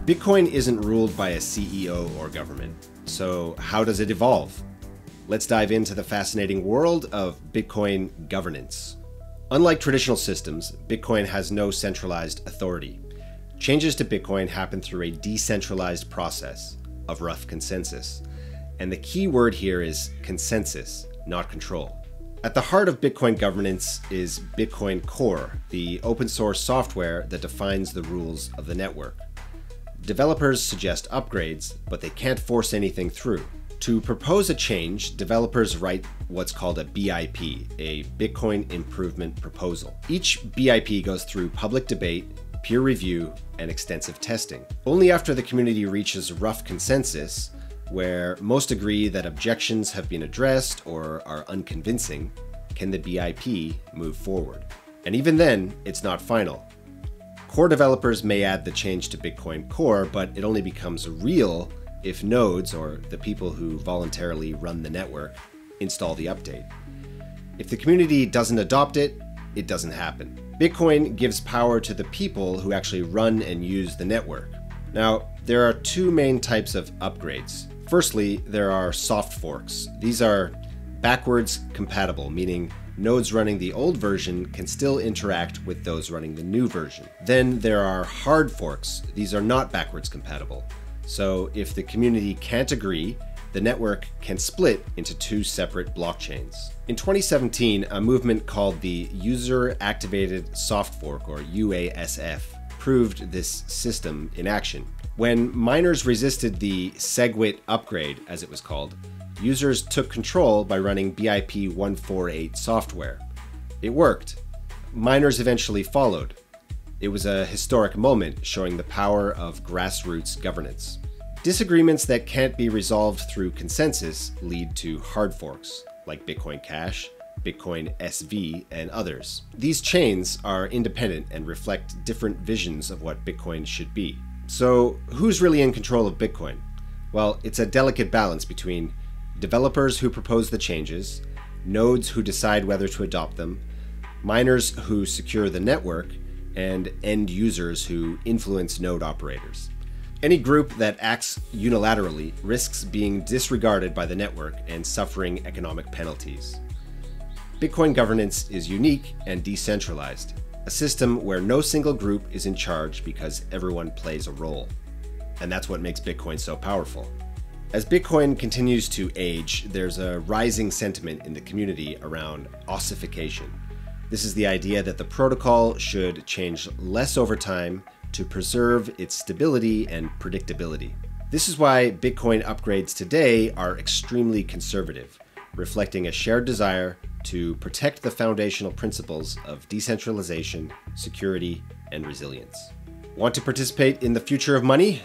Bitcoin isn't ruled by a CEO or government. So how does it evolve? Let's dive into the fascinating world of Bitcoin governance. Unlike traditional systems, Bitcoin has no centralized authority. Changes to Bitcoin happen through a decentralized process of rough consensus. And the key word here is consensus, not control. At the heart of Bitcoin governance is Bitcoin Core, the open source software that defines the rules of the network. Developers suggest upgrades, but they can't force anything through. To propose a change, developers write what's called a BIP, a Bitcoin Improvement Proposal. Each BIP goes through public debate, peer review, and extensive testing. Only after the community reaches rough consensus, where most agree that objections have been addressed or are unconvincing, can the BIP move forward. And even then, it's not final. Core developers may add the change to Bitcoin Core, but it only becomes real if nodes, or the people who voluntarily run the network, install the update. If the community doesn't adopt it, it doesn't happen. Bitcoin gives power to the people who actually run and use the network. Now, there are two main types of upgrades. Firstly, there are soft forks. These are backwards compatible, meaning nodes running the old version can still interact with those running the new version. Then there are hard forks. These are not backwards compatible. So if the community can't agree, the network can split into two separate blockchains. In 2017, a movement called the User Activated Soft Fork, or UASF, proved this system in action. When miners resisted the SegWit upgrade, as it was called, users took control by running BIP 148 software. It worked. Miners eventually followed. It was a historic moment showing the power of grassroots governance. Disagreements that can't be resolved through consensus lead to hard forks, like Bitcoin Cash, Bitcoin SV, and others. These chains are independent and reflect different visions of what Bitcoin should be. So who's really in control of Bitcoin? Well, it's a delicate balance between developers who propose the changes, nodes who decide whether to adopt them, miners who secure the network, and end users who influence node operators. Any group that acts unilaterally risks being disregarded by the network and suffering economic penalties. Bitcoin governance is unique and decentralized, a system where no single group is in charge because everyone plays a role. And that's what makes Bitcoin so powerful. As Bitcoin continues to age, there's a rising sentiment in the community around ossification. This is the idea that the protocol should change less over time to preserve its stability and predictability. This is why Bitcoin upgrades today are extremely conservative, reflecting a shared desire to protect the foundational principles of decentralization, security, and resilience. Want to participate in the future of money?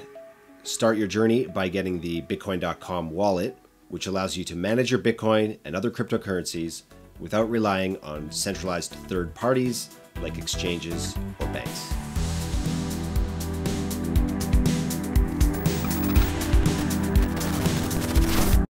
Start your journey by getting the Bitcoin.com wallet, which allows you to manage your Bitcoin and other cryptocurrencies without relying on centralized third parties like exchanges or banks.